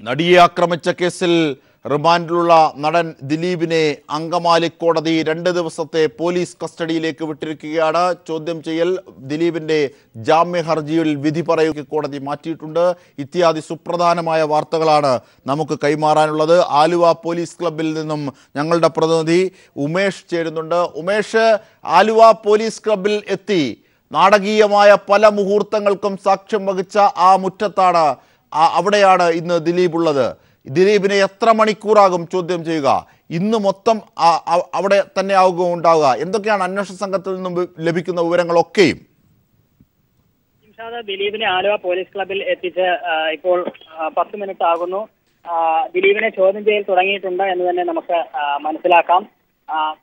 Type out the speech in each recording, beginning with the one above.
നടിയെ ആക്രമിച്ച കേസിൽ റിമാൻഡിലുള്ള നടൻ ദിലീപിനെ അങ്കമാലി കോടതി 2 ദിവസത്തെ പോലീസ് കസ്റ്റഡിയിലേക്ക് വിട്ടിരിക്കുകയാണ്. ചോദ്യം ചെയ്യൽ ദിലീപിന്റെ ജാമ്യ ഹർജിയിൽ വിധി പറയുക കോടതി മാറ്റിയിട്ടുണ്ട്. ഇത്യാദി സുപ്രധാനമായ വാർത്തകളാണ് നമുക്ക് കൈമാറാനുള്ളത്. ആലുവ പോലീസ് ക്ലബിൽ നിന്നും ഞങ്ങളുടെ പ്രതിനിധി ഉമേഷ് ചേരുന്നുണ്ട്. ഉമേഷ്, ആലുവ പോലീസ് ക്ലബിൽ എത്തി നാടകീയമായ പല മുഹൂർത്തങ്ങൾക്കും സാക്ഷ്യം വഹിച്ച ആ മുറ്റത്താണ്, അവിടെയാണ് ഇന്ന് ദിലീപ് ഉള്ളത്. ദിലീപിനെ എത്ര മണിക്കൂറാകും ചോദ്യം ചെയ്യുക? ഇന്ന് മൊത്തം അവിടെ തന്നെ ആവുക ഉണ്ടാവുക? എന്തൊക്കെയാണ് അന്വേഷണ സംഘത്തിൽ നിന്നും ലഭിക്കുന്ന വിവരങ്ങളൊക്കെയും? ദിലീപിനെ ആലുവ പോലീസ് ക്ലബിൽ എത്തിച്ച് ഇപ്പോൾ 10 മിനിറ്റ് ആകുന്നു. ദിലീപിനെ ചോദ്യം ചെയ്യൽ തുടങ്ങിയിട്ടുണ്ട് എന്ന് തന്നെ നമുക്ക് മനസ്സിലാക്കാം.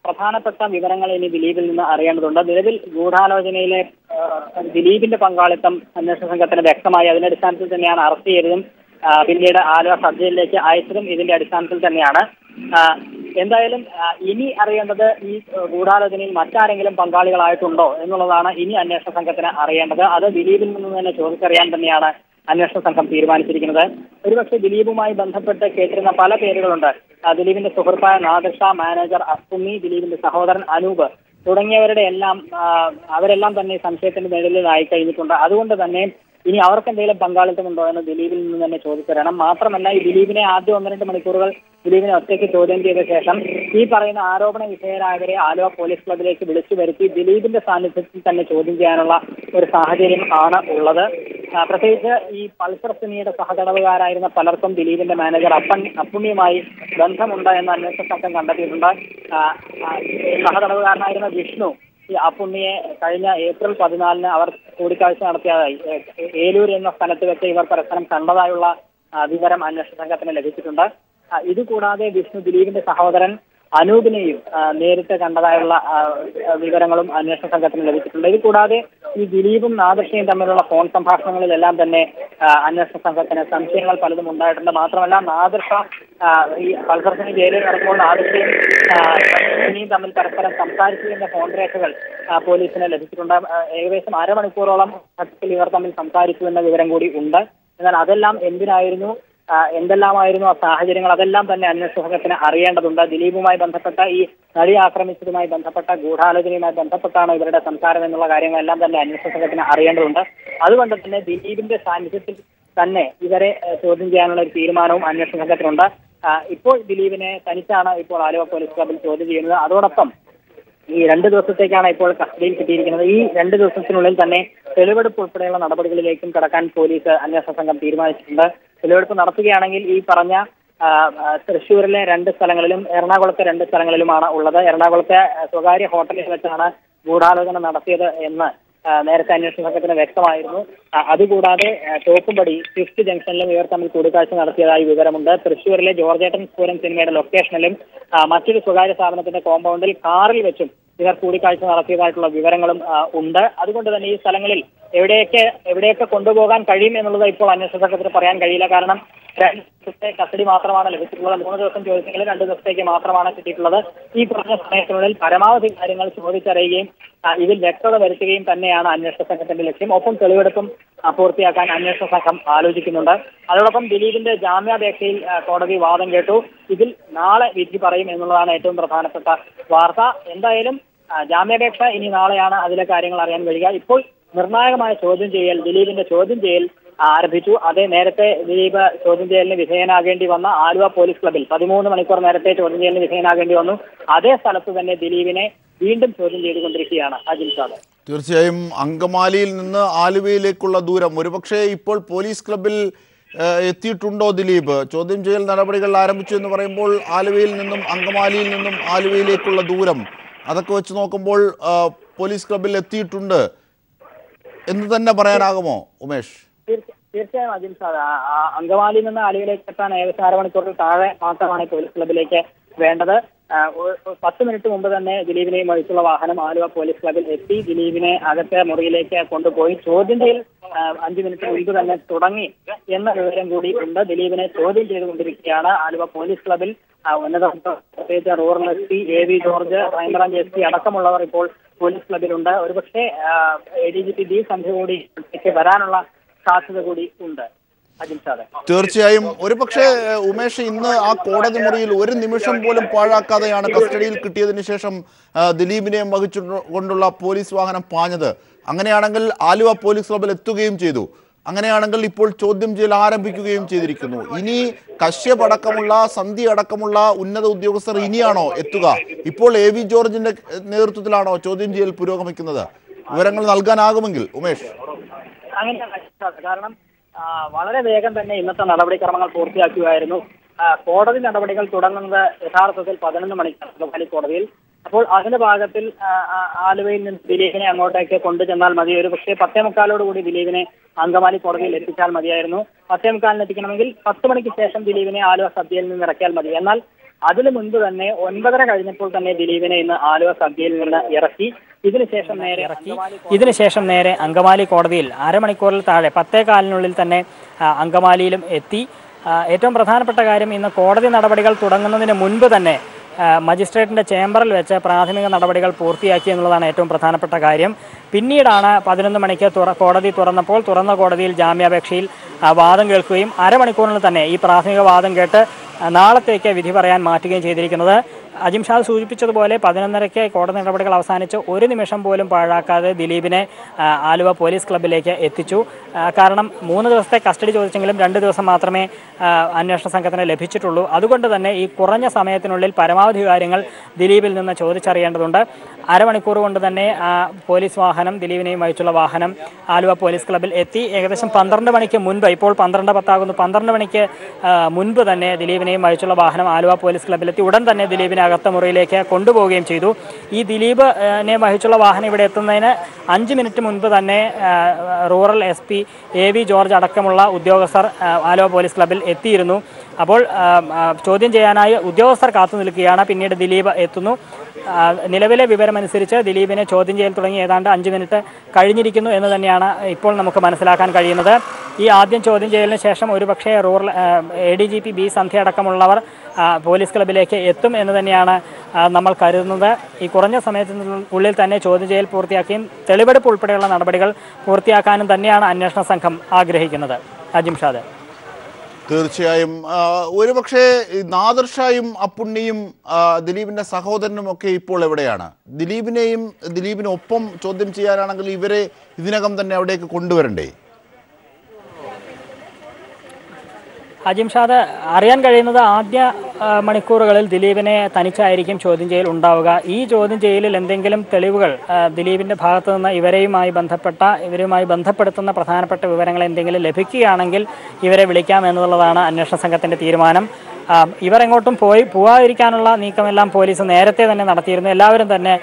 പ്രധാനപ്പെട്ട വിവരങ്ങൾ ഇനി ദിലീപിൽ നിന്ന് അറിയേണ്ടതുണ്ട്. നിലവിൽ ഗൂഢാലോചനയിലെ ദിലീപിന്റെ പങ്കാളിത്തം അന്വേഷണ സംഘത്തിന് വ്യക്തമായി. അതിന്റെ അടിസ്ഥാനത്തിൽ തന്നെയാണ് അറസ്റ്റ് ചെയ്തതും പിന്നീട് ആലുവ സബ് ജയിലിലേക്ക് അയച്ചതും ഇതിന്റെ അടിസ്ഥാനത്തിൽ തന്നെയാണ്. എന്തായാലും ഇനി അറിയേണ്ടത് ഈ ഗൂഢാലോചനയിൽ മറ്റാരെങ്കിലും പങ്കാളികളായിട്ടുണ്ടോ എന്നുള്ളതാണ് ഇനി അന്വേഷണ സംഘത്തിന് അറിയേണ്ടത്. അത് ദിലീപിൽ നിന്ന് തന്നെ ചോദിച്ചറിയാൻ തന്നെയാണ് അന്വേഷണ സംഘം തീരുമാനിച്ചിരിക്കുന്നത്. ഒരുപക്ഷെ ദിലീപുമായി ബന്ധപ്പെട്ട് കേട്ടിരുന്ന പല പേരുകളുണ്ട്. ദിലീപിന്റെ സുഹൃത്തായ നാദിർ ഷാ, മാനേജർ അസ്തുമി, ദിലീപിന്റെ സഹോദരൻ അനൂപ് തുടങ്ങിയവരുടെ അവരെല്ലാം തന്നെ സംശയത്തിന്റെ നിഴലിലായി കഴിഞ്ഞിട്ടുണ്ട്. അതുകൊണ്ട് തന്നെ ഇനി അവർക്ക് എന്തെങ്കിലും പങ്കാളിത്തമുണ്ടോ എന്ന് ദിലീപിൽ നിന്ന് തന്നെ ചോദിച്ചറിയണം. മാത്രമല്ല, ഈ ദിലീപിനെ ആദ്യം 1-2 മണിക്കൂറുകൾ ദിലീപിനെ ഒറ്റയ്ക്ക് ചോദ്യം ചെയ്ത ശേഷം ഈ പറയുന്ന ആരോപണ വിധേയരായവരെ ആലുവ പോലീസ് ക്ലബിലേക്ക് വിളിച്ചു വരുത്തി ദിലീപിന്റെ സാന്നിധ്യത്തിൽ തന്നെ ചോദ്യം ചെയ്യാനുള്ള ഒരു സാഹചര്യം ആണ് ഉള്ളത്. പ്രത്യേകിച്ച് ഈ പൾസർ സിനിയുടെ സഹതടവുകാരായിരുന്ന പലർക്കും ദിലീപിന്റെ മാനേജർ അപ്പുണ്ണിയുമായി ബന്ധമുണ്ട് എന്ന് അന്വേഷണ സംഘം കണ്ടെത്തിയിട്ടുണ്ട്. സഹതടവുകാരനായിരുന്ന വിഷ്ണു ഈ അപ്പുണ്ണിയെ കഴിഞ്ഞ ഏപ്രിൽ 14 അവർ കൂടിക്കാഴ്ച നടത്തിയതായി, ഏലൂർ എന്ന സ്ഥലത്ത് വെച്ച് ഇവർ പരസ്പരം കണ്ടതായുള്ള വിവരം അന്വേഷണ സംഘത്തിന് ലഭിച്ചിട്ടുണ്ട്. ഇതുകൂടാതെ വിഷ്ണു ദിലീപിന്റെ സഹോദരൻ അനൂപിനെയും നേരിട്ട് കണ്ടതായുള്ള വിവരങ്ങളും അന്വേഷണ സംഘത്തിന് ലഭിച്ചിട്ടുണ്ട്. ഇത് കൂടാതെ ഈ ദിലീപും നാദിർഷയും തമ്മിലുള്ള ഫോൺ സംഭാഷണങ്ങളിലെല്ലാം തന്നെ അന്വേഷണ സംഘത്തിന് സംശയങ്ങൾ പലതും ഉണ്ടായിട്ടുണ്ട്. മാത്രമല്ല, നാദിർ ഷാ ഈ പൾസർ സിനി ജയിലിൽ നടക്കുമ്പോൾ നാദിർഷയും തമ്മിൽ പരസ്പരം സംസാരിച്ചിരുന്ന ഫോൺ രേഖകൾ പോലീസിന് ലഭിച്ചിട്ടുണ്ട്. ഏകദേശം അരമണിക്കൂറോളം ഇവർ തമ്മിൽ സംസാരിച്ചു എന്ന വിവരം കൂടി ഉണ്ട്. എന്നാൽ അതെല്ലാം എന്തെല്ലാമായിരുന്നു ആ സാഹചര്യങ്ങൾ, അതെല്ലാം തന്നെ അന്വേഷണ സംഘത്തിന് അറിയേണ്ടതുണ്ട്. ദിലീപുമായി ബന്ധപ്പെട്ട ഈ നടി ആക്രമിച്ചതുമായി ബന്ധപ്പെട്ട ഗൂഢാലോചനയുമായി ബന്ധപ്പെട്ടാണ് ഇവരുടെ സംസാരം എന്നുള്ള കാര്യങ്ങളെല്ലാം തന്നെ അന്വേഷണ സംഘത്തിന് അറിയേണ്ടതുണ്ട്. അതുകൊണ്ട് തന്നെ ദിലീപിന്റെ സാന്നിധ്യത്തിൽ തന്നെ ഇവരെ ചോദ്യം ചെയ്യാനുള്ള ഒരു തീരുമാനവും അന്വേഷണ സംഘത്തിനുണ്ട്. ഇപ്പോൾ ദിലീപിനെ തനിച്ചാണ് ഇപ്പോൾ ആലുവ പോലീസ് ക്ലബിൽ ചോദ്യം ചെയ്യുന്നത്. അതോടൊപ്പം ഈ 2 ദിവസത്തേക്കാണ് ഇപ്പോൾ കസ്റ്റഡിയിൽ കിട്ടിയിരിക്കുന്നത്. ഈ 2 ദിവസത്തിനുള്ളിൽ തന്നെ തെളിവെടുപ്പ് ഉൾപ്പെടെയുള്ള നടപടികളിലേക്കും കടക്കാൻ പോലീസ് അന്വേഷണ സംഘം തീരുമാനിച്ചിട്ടുണ്ട്. തെളിവെടുപ്പ് നടത്തുകയാണെങ്കിൽ ഈ പറഞ്ഞ തൃശ്ശൂരിലെ 2 സ്ഥലങ്ങളിലും എറണാകുളത്തെ 2 സ്ഥലങ്ങളിലുമാണ് ഉള്ളത്. എറണാകുളത്തെ സ്വകാര്യ ഹോട്ടലിൽ വെച്ചാണ് ഗൂഢാലോചന നടത്തിയത് എന്ന് നേരത്തെ അന്വേഷണ സംഘത്തിന് വ്യക്തമായിരുന്നു. അതുകൂടാതെ തോപ്പുംപടി സ്വിഫ്റ്റ് ജംഗ്ഷനിലും ഇവർ തമ്മിൽ കൂടിക്കാഴ്ച നടത്തിയതായി വിവരമുണ്ട്. തൃശ്ശൂരിലെ ജോർജേട്ടൻ സ്ഫൂരം സിനിമയുടെ ലൊക്കേഷനിലും മറ്റൊരു സ്വകാര്യ സ്ഥാപനത്തിന്റെ കോമ്പൗണ്ടിൽ കാറിൽ വെച്ചും ഇവർ കൂടിക്കാഴ്ച നടത്തിയതായിട്ടുള്ള വിവരങ്ങളും ഉണ്ട്. അതുകൊണ്ട് തന്നെ ഈ സ്ഥലങ്ങളിൽ എവിടെയൊക്കെ കൊണ്ടുപോകാൻ കഴിയും എന്നുള്ളത് ഇപ്പോൾ അന്വേഷണ സംഘത്തിന് പറയാൻ കഴിയില്ല. കാരണം 2 ദിവസത്തെ കസ്റ്റഡി മാത്രമാണ് ലഭിച്ചിട്ടുള്ളത്. 3 ദിവസം ചോദിച്ചെങ്കിൽ 2 ദിവസത്തേക്ക് മാത്രമാണ് കിട്ടിയിട്ടുള്ളത്. ഈ കുറഞ്ഞ സമയത്തിനുള്ളിൽ പരമാവധി കാര്യങ്ങൾ ചോദിച്ചറിയുകയും ഇതിൽ വ്യക്തത വരുത്തുകയും തന്നെയാണ് അന്വേഷണ സംഘത്തിന്റെ ലക്ഷ്യം. ഒപ്പം തെളിവെടുപ്പും പൂർത്തിയാക്കാൻ അന്വേഷണ സംഘം ആലോചിക്കുന്നുണ്ട്. അതോടൊപ്പം ദിലീപിന്റെ ജാമ്യാപേക്ഷയിൽ കോടതി വാദം കേട്ടു. ഇതിൽ നാളെ വിധി പറയും എന്നുള്ളതാണ് ഏറ്റവും പ്രധാനപ്പെട്ട വാർത്ത. എന്തായാലും ജാമ്യാപേക്ഷ ഇനി നാളെയാണ് അതിലെ കാര്യങ്ങൾ അറിയാൻ കഴിയുക. ഇപ്പോൾ നിർണായകമായ ചോദ്യം ചെയ്യൽ, ദിലീപിന്റെ ചോദ്യം ചെയ്യൽ ആരംഭിച്ചു. അതേ നേരത്തെ ദിലീപ് ചോദ്യം ചെയ്യലിന് വിധേയനാകേണ്ടി വന്ന ആലുവ പോലീസ് ക്ലബിൽ 13 മണിക്കൂർ നേരത്തെ ചോദ്യം ചെയ്യലിന് വിധേയനാകേണ്ടി വന്നു. അതേ സ്ഥലത്ത് തന്നെ ദിലീപിനെ വീണ്ടും ചോദ്യം ചെയ്തുകൊണ്ടിരിക്കുകയാണ് അജിൽ സാദ്. തീർച്ചയായും അങ്കമാലിയിൽ നിന്ന് ആലുവയിലേക്കുള്ള ദൂരം ഒരുപക്ഷെ ഇപ്പോൾ പോലീസ് ക്ലബിൽ എത്തിയിട്ടുണ്ടോ ദിലീപ്? ചോദ്യം ചെയ്യൽ നടപടികൾ ആരംഭിച്ചു എന്ന് പറയുമ്പോൾ ആലുവയിൽ നിന്നും അങ്കമാലിയിൽ നിന്നും ആലുവയിലേക്കുള്ള ദൂരം അതൊക്കെ വെച്ച് നോക്കുമ്പോൾ പോലീസ് ക്ലബിൽ എത്തിയിട്ടുണ്ട് എന്ന് തന്നെ പറയാനാകുമോ ഉമേഷ്? തീർച്ചയായും അജിൽ സാർ, അങ്കമാലിയിൽ നിന്ന് ആലുവയിലേക്ക് എത്താൻ ഏകദേശം 6 മണിക്കൂറിൽ താഴെ മാത്രമാണ് പോലീസ് ക്ലബിലേക്ക് വേണ്ടത്. 10 മിനിറ്റ് മുമ്പ് തന്നെ ദിലീപിനെയും വഹിച്ചുള്ള വാഹനം ആലുവ പോലീസ് ക്ലബിൽ എത്തി. ദിലീപിനെ അകത്തെ മുറിയിലേക്ക് കൊണ്ടുപോയി ചോദ്യം ചെയ്യൽ 5 മിനിറ്റ് മുൻപ് തന്നെ തുടങ്ങി എന്ന വിവരം കൂടി ഉണ്ട്. ദിലീപിനെ ചോദ്യം ചെയ്തുകൊണ്ടിരിക്കുകയാണ് ആലുവ പോലീസ് ക്ലബിൽ. ഉന്നത പ്രത്യേകിച്ച് rural SP AV George, crime branch SP അടക്കമുള്ളവർ ഇപ്പോൾ പോലീസ് ക്ലബിലുണ്ട്. ഒരുപക്ഷെ ADGP D സന്ധ്യ കൂടി വരാനുള്ള സാധ്യത കൂടി ഉണ്ട്. തീർച്ചയായും ഒരുപക്ഷെ ഉമേഷ് ഇന്ന് ആ കോടതി മുറിയിൽ ഒരു നിമിഷം പോലും പാഴാക്കാതെയാണ് കസ്റ്റഡിയിൽ കിട്ടിയതിനു ശേഷം ദിലീപിനെ വഹിച്ചുകൊണ്ടുള്ള പോലീസ് വാഹനം പാഞ്ഞത്. അങ്ങനെയാണെങ്കിൽ ആലുവ പോലീസ് ക്ലബിൽ എത്തുകയും ചെയ്തു. അങ്ങനെയാണെങ്കിൽ ഇപ്പോൾ ചോദ്യം ചെയ്യൽ ആരംഭിക്കുകയും ചെയ്തിരിക്കുന്നു. ഇനി കശ്യപ് അടക്കമുള്ള സന്ധ്യ അടക്കമുള്ള ഉന്നത ഉദ്യോഗസ്ഥർ ഇനിയാണോ എത്തുക? ഇപ്പോൾ AV ജോർജിന്റെ നേതൃത്വത്തിലാണോ ചോദ്യം ചെയ്യൽ പുരോഗമിക്കുന്നത്? വിവരങ്ങൾ നൽകാനാകുമെങ്കിൽ ഉമേഷ്. കാരണം വളരെ വേഗം തന്നെ ഇന്നത്തെ നടപടിക്രമങ്ങൾ പൂർത്തിയാക്കുകയായിരുന്നു. കോടതി നടപടികൾ തുടങ്ങുന്നത് യഥാർത്ഥത്തിൽ 11 മണിക്കാണ് അങ്കമാലി കോടതിയിൽ. അപ്പോൾ അതിന്റെ ഭാഗത്തിൽ ആലുവയിൽ നിന്ന് ദിലീപിനെ അങ്ങോട്ടേക്ക് കൊണ്ടുചെന്നാൽ മതി. ഒരു പക്ഷേ 10:45 ദിലീപിനെ അങ്കമാലി കോടതിയിൽ എത്തിച്ചാൽ മതിയായിരുന്നു. 10:45 എത്തിക്കണമെങ്കിൽ 10 മണിക്ക് ശേഷം ദിലീപിനെ ആലുവ സദ്യയിൽ നിന്ന് ഇറക്കിയാൽ മതി. എന്നാൽ അതിനു മുൻപ് തന്നെ 9:30 കഴിഞ്ഞപ്പോൾ തന്നെ ദിലീപിനെ ഇന്ന് ആലുവ സദ്യയിൽ നിന്ന് ഇറക്കി. ഇതിനുശേഷം നേരെ അങ്കമാലി കോടതിയിൽ അരമണിക്കൂറിൽ താഴെ 10:15 തന്നെ അങ്കമാലിയിലും എത്തി. ഏറ്റവും പ്രധാനപ്പെട്ട കാര്യം ഇന്ന് കോടതി നടപടികൾ തുടങ്ങുന്നതിന് മുൻപ് തന്നെ മജിസ്ട്രേറ്റിന്റെ ചേംബറിൽ വെച്ച് പ്രാഥമിക നടപടികൾ പൂർത്തിയാക്കി എന്നുള്ളതാണ് ഏറ്റവും പ്രധാനപ്പെട്ട കാര്യം. പിന്നീടാണ് 11 മണിക്ക് കോടതി തുറന്നപ്പോൾ തുറന്ന കോടതിയിൽ ജാമ്യാപേക്ഷയിൽ വാദം കേൾക്കുകയും അരമണിക്കൂറിൽ തന്നെ ഈ പ്രാഥമിക വാദം കേട്ട് നാളത്തേക്ക് വിധി പറയാൻ മാറ്റുകയും ചെയ്തിരിക്കുന്നത്. അജിംഷാദ് സൂചിപ്പിച്ചതുപോലെ 11:30 കോടതി നടപടികൾ അവസാനിച്ച് ഒരു നിമിഷം പോലും പാഴാക്കാതെ ദിലീപിനെ ആലുവ പോലീസ് ക്ലബിലേക്ക് എത്തിച്ചു. കാരണം 3 ദിവസത്തെ കസ്റ്റഡി ചോദിച്ചെങ്കിലും 2 ദിവസം മാത്രമേ അന്വേഷണ സംഘത്തിന് ലഭിച്ചിട്ടുള്ളൂ. അതുകൊണ്ട് തന്നെ ഈ കുറഞ്ഞ സമയത്തിനുള്ളിൽ പരമാവധി കാര്യങ്ങൾ ദിലീപിൽ നിന്ന് ചോദിച്ചറിയേണ്ടതുണ്ട്. അരമണിക്കൂർ കൊണ്ട് തന്നെ പോലീസ് വാഹനം ദിലീപിനെയും വഹിച്ചുള്ള വാഹനം ആലുവ പോലീസ് ക്ലബിൽ എത്തി. ഏകദേശം 12 മണിക്ക് മുൻപ്, ഇപ്പോൾ 12:10 12 മണിക്ക് മുൻപ് തന്നെ ദിലീപിനെയും വഹിച്ചുള്ള വാഹനം ആലുവ പോലീസ് ക്ലബിലെത്തി. ഉടൻ തന്നെ ദിലീപിനെ അകത്ത മുറിയിലേക്ക് കൊണ്ടുപോവുകയും ചെയ്തു. ഈ ദിലീപിനെ വഹിച്ചുള്ള വാഹനം ഇവിടെ എത്തുന്നതിന് 5 മിനിറ്റ് മുൻപ് തന്നെ റൂറൽ SP AV ജോർജ് അടക്കമുള്ള ഉദ്യോഗസ്ഥർ ആലുവ പോലീസ് ക്ലബിൽ എത്തിയിരുന്നു. അപ്പോൾ ചോദ്യം ചെയ്യാനായി ഉദ്യോഗസ്ഥർ കാത്തു നിൽക്കുകയാണ്. പിന്നീട് ദിലീപ് എത്തുന്നു. നിലവിലെ വിവരമനുസരിച്ച് ദിലീപിനെ ചോദ്യം ചെയ്യൽ തുടങ്ങി ഏതാണ്ട് 5 മിനിറ്റ് കഴിഞ്ഞിരിക്കുന്നു എന്ന് തന്നെയാണ് ഇപ്പോൾ നമുക്ക് മനസ്സിലാക്കാൻ കഴിയുന്നത്. ഈ ആദ്യം ചോദ്യം ചെയ്യലിന് ശേഷം ഒരുപക്ഷേ റൂറൽ ADGP B സന്ധ്യ അടക്കമുള്ളവർ പോലീസ് ക്ലബിലേക്ക് എത്തും എന്ന് തന്നെയാണ് നമ്മൾ കരുതുന്നത്. ഈ കുറഞ്ഞ സമയത്തിനുള്ളിൽ തന്നെ ചോദ്യം ചെയ്യൽ പൂർത്തിയാക്കിയും തെളിവെടുപ്പ് ഉൾപ്പെടെയുള്ള നടപടികൾ പൂർത്തിയാക്കാനും തന്നെയാണ് അന്വേഷണ സംഘം ആഗ്രഹിക്കുന്നത്. അജിംഷാദ്. തീർച്ചയായും ഒരുപക്ഷെ നാദിർ ഷായും അപ്പുണ്ണിയും ദിലീപിന്റെ സഹോദരനും ഒക്കെ ഇപ്പോൾ എവിടെയാണ്? ദിലീപിനൊപ്പം ചോദ്യം ചെയ്യാനാണെങ്കിൽ ഇവരെ ഇതിനകം തന്നെ അവിടേക്ക് കൊണ്ടുവരണ്ടേ? അജിംഷാദ്, അറിയാൻ കഴിയുന്നത് ആദ്യ മണിക്കൂറുകളിൽ ദിലീപിനെ തനിച്ചായിരിക്കും ചോദ്യം ചെയ്യൽ ഉണ്ടാവുക. ഈ ചോദ്യം ചെയ്യലിൽ എന്തെങ്കിലും തെളിവുകൾ ദിലീപിൻ്റെ ഭാഗത്തു നിന്ന് ഇവരുമായി ബന്ധപ്പെടുത്തുന്ന പ്രധാനപ്പെട്ട വിവരങ്ങൾ എന്തെങ്കിലും ലഭിക്കുകയാണെങ്കിൽ ഇവരെ വിളിക്കാം എന്നുള്ളതാണ് അന്വേഷണ സംഘത്തിൻ്റെ തീരുമാനം. ഇവർ എങ്ങോട്ടും പോകാതിരിക്കാനുള്ള നീക്കമെല്ലാം പോലീസ് നേരത്തെ തന്നെ നടത്തിയിരുന്നു. എല്ലാവരും തന്നെ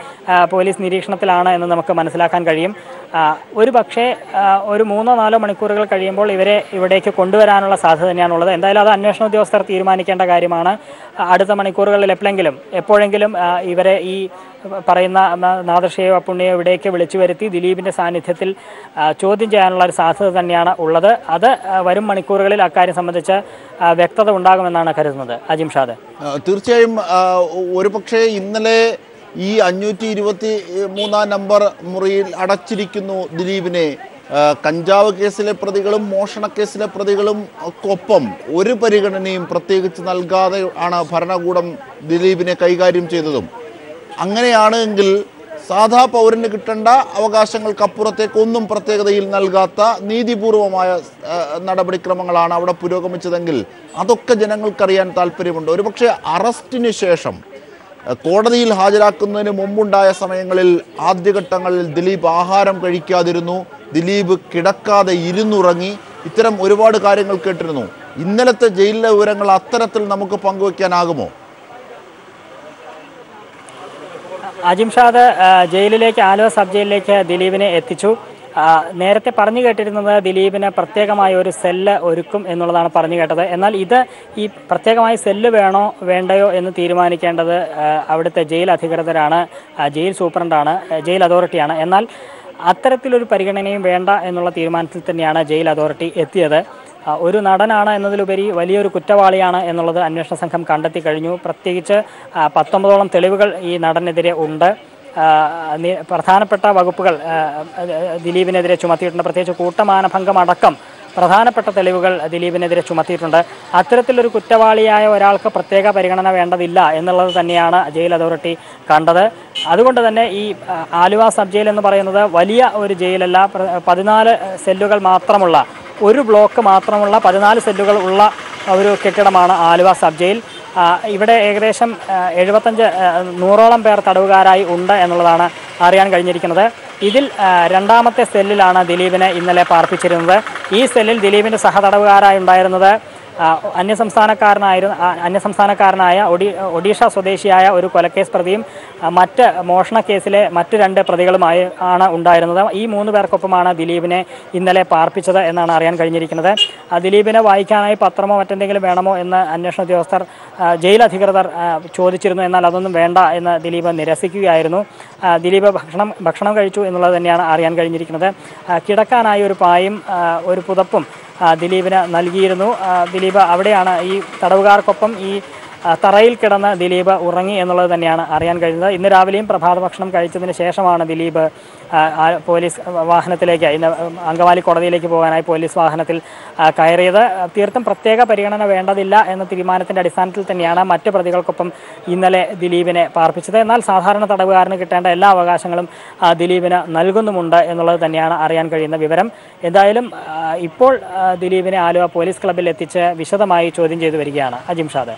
പോലീസ് നിരീക്ഷണത്തിലാണ് എന്ന് നമുക്ക് മനസ്സിലാക്കാൻ കഴിയും. ഒരു പക്ഷേ ഒരു 3-4 മണിക്കൂറുകൾ കഴിയുമ്പോൾ ഇവരെ ഇവിടേക്ക് കൊണ്ടുവരാനുള്ള സാധ്യത തന്നെയാണുള്ളത്. എന്തായാലും അത് അന്വേഷണ ഉദ്യോഗസ്ഥർ തീരുമാനിക്കേണ്ട കാര്യമാണ്. അടുത്ത മണിക്കൂറുകളിൽ എപ്പോഴെങ്കിലും ഇവരെ ഈ പറയുന്ന നാദിർ ഷായോ അപ്പുണ്ണിയോ ഇവിടേക്ക് വിളിച്ചു വരുത്തി ദിലീപിൻ്റെ സാന്നിധ്യത്തിൽ ചോദ്യം ചെയ്യാനുള്ള ഒരു സാധ്യത തന്നെയാണ് ഉള്ളത്. അത് വരും മണിക്കൂറുകളിൽ അക്കാര്യം സംബന്ധിച്ച് വ്യക്തത ഉണ്ടാകുമെന്നാണ് കരുതുന്നത്. അജിംഷാദ്. തീർച്ചയായും ഒരുപക്ഷെ ഇന്നലെ ഈ 523 നമ്പർ മുറിയിൽ അടച്ചിരിക്കുന്നു ദിലീപിനെ. കഞ്ചാവ് കേസിലെ പ്രതികളും മോഷണ കേസിലെ പ്രതികളും ഒപ്പം ഒരു പരിഗണനയും പ്രത്യേകിച്ച് നൽകാതെ ആണ് ഭരണകൂടം ദിലീപിനെ കൈകാര്യം ചെയ്തതും. അങ്ങനെയാണെങ്കിൽ സാധാ പൗരന് കിട്ടേണ്ട അവകാശങ്ങൾക്കപ്പുറത്തേക്കൊന്നും പ്രത്യേകതയിൽ നൽകാത്ത നീതിപൂർവമായ നടപടിക്രമങ്ങളാണ് അവിടെ പുരോഗമിച്ചതെങ്കിൽ അതൊക്കെ ജനങ്ങൾക്കറിയാൻ താല്പര്യമുണ്ട്. ഒരുപക്ഷെ അറസ്റ്റിന് ശേഷം കോടതിയിൽ ഹാജരാക്കുന്നതിന് മുമ്പുണ്ടായ സമയങ്ങളിൽ ആദ്യഘട്ടങ്ങളിൽ ദിലീപ് ആഹാരം കഴിക്കാതിരുന്നു, ദിലീപ് കിടക്കാതെ ഇരുന്നുറങ്ങി, ഇത്തരം ഒരുപാട് കാര്യങ്ങൾ കേട്ടിരുന്നു. ഇന്നലത്തെ ജയിലിലെ വിവരങ്ങൾ അത്തരത്തിൽ നമുക്ക് പങ്കുവയ്ക്കാനാകുമോ? അജിംഷാദ്, ജയിലിലേക്ക് ആലുവ സബ് ജയിലിലേക്ക് ദിലീപിനെ എത്തിച്ചു. നേരത്തെ പറഞ്ഞു കേട്ടിരുന്നത് ദിലീപിന് പ്രത്യേകമായ ഒരു സെല്ല് ഒരുക്കും എന്നുള്ളതാണ് പറഞ്ഞു കേട്ടത്. എന്നാൽ ഈ പ്രത്യേകമായ സെല്ല് വേണോ വേണ്ടയോ എന്ന് തീരുമാനിക്കേണ്ടത് അവിടുത്തെ ജയിൽ അധികൃതരാണ്, ജയിൽ സൂപ്രണ്ടാണ്, ജയിൽ അതോറിറ്റിയാണ്. എന്നാൽ അത്തരത്തിലൊരു പരിഗണനയും വേണ്ട എന്നുള്ള തീരുമാനത്തിൽ തന്നെയാണ് ജയിൽ അതോറിറ്റി എത്തിയത്. ഒരു നടനാണ് എന്നതിലുപരി വലിയൊരു കുറ്റവാളിയാണ് എന്നുള്ളത് അന്വേഷണ സംഘം കണ്ടെത്തി കഴിഞ്ഞു. പ്രത്യേകിച്ച് 19ഓളം തെളിവുകൾ ഈ നടനെതിരെ ഉണ്ട്. പ്രധാനപ്പെട്ട വകുപ്പുകൾ ദിലീപിനെതിരെ ചുമത്തിയിട്ടുണ്ട്. പ്രത്യേകിച്ച് കൂട്ടമാനഭംഗം അടക്കം പ്രധാനപ്പെട്ട തെളിവുകൾ ദിലീപിനെതിരെ ചുമത്തിയിട്ടുണ്ട്. അത്തരത്തിലൊരു കുറ്റവാളിയായ ഒരാൾക്ക് പ്രത്യേക പരിഗണന വേണ്ടതില്ല എന്നുള്ളത് തന്നെയാണ് ജയിൽ അതോറിറ്റി കണ്ടത്. അതുകൊണ്ട് തന്നെ ഈ ആലുവ സബ് ജയിൽ എന്ന് പറയുന്നത് വലിയ ഒരു ജയിലല്ല, 14 സെല്ലുകൾ മാത്രമുള്ള, ഒരു ബ്ലോക്ക് മാത്രമുള്ള 14 സെല്ലുകൾ ഉള്ള ഒരു കെട്ടിടമാണ് ആലുവ സബ് ജയിൽ. ഇവിടെ ഏകദേശം 100ഓളം പേർ തടവുകാരായി ഉണ്ട് എന്നുള്ളതാണ് അറിയാൻ കഴിഞ്ഞിരിക്കുന്നത്. ഇതിൽ രണ്ടാമത്തെ സെല്ലിലാണ് ദിലീപിനെ ഇന്നലെ പാർപ്പിച്ചിരുന്നത്. ഈ സെല്ലിൽ ദിലീപിൻ്റെ സഹതടവുകാരായി ഉണ്ടായിരുന്നത് അന്യസംസ്ഥാനക്കാരനായ ഒഡീഷ സ്വദേശിയായ ഒരു കൊലക്കേസ് പ്രതിയും മറ്റ് മോഷണ കേസിലെ മറ്റ് 2 പ്രതികളുമായി ആണ് ഉണ്ടായിരുന്നത്. ഈ 3 പേർക്കൊപ്പമാണ് ദിലീപിനെ ഇന്നലെ പാർപ്പിച്ചത് എന്നാണ് അറിയാൻ കഴിഞ്ഞിരിക്കുന്നത്. ദിലീപിനെ വായിക്കാനായി പത്രമോ മറ്റെന്തെങ്കിലും വേണമോ എന്ന് അന്വേഷണ ഉദ്യോഗസ്ഥർ ജയിൽ അധികൃതർ ചോദിച്ചിരുന്നു. എന്നാൽ അതൊന്നും വേണ്ട എന്ന് ദിലീപ് നിരസിക്കുകയായിരുന്നു. ദിലീപ് ഭക്ഷണം കഴിച്ചു എന്നുള്ളത് തന്നെയാണ് അറിയാൻ കഴിഞ്ഞിരിക്കുന്നത്. കിടക്കാനായി ഒരു പായും ഒരു പുതപ്പും ദിലീപിന് നൽകിയിരുന്നു. ദിലീപ് അവിടെയാണ് ഈ തടവുകാർക്കൊപ്പം ഈ തറയിൽ കിടന്ന് ദിലീപ് ഉറങ്ങി എന്നുള്ളത് തന്നെയാണ് അറിയാൻ കഴിയുന്നത്. ഇന്ന് രാവിലെയും പ്രഭാത ഭക്ഷണം കഴിച്ചതിന് ശേഷമാണ് ദിലീപ് പോലീസ് വാഹനത്തിലേക്ക്, ഇന്ന് അങ്കമാലി കോടതിയിലേക്ക് പോകാനായി പോലീസ് വാഹനത്തിൽ കയറിയത്. തീർത്തും പ്രത്യേക പരിഗണന വേണ്ടതില്ല എന്ന തീരുമാനത്തിൻ്റെ അടിസ്ഥാനത്തിൽ തന്നെയാണ് മറ്റ് പ്രതികൾക്കൊപ്പം ഇന്നലെ ദിലീപിനെ പാർപ്പിച്ചത്. എന്നാൽ സാധാരണ തടവുകാരന് കിട്ടേണ്ട എല്ലാ അവകാശങ്ങളും ദിലീപിന് നൽകുന്നുമുണ്ട് എന്നുള്ളത് തന്നെയാണ് അറിയാൻ കഴിയുന്ന വിവരം. എന്തായാലും ഇപ്പോൾ ദിലീപിനെ ആലുവ പോലീസ് ക്ലബ്ബിൽ എത്തിച്ച് വിശദമായി ചോദ്യം ചെയ്തു വരികയാണ് അജിംഷാദ്.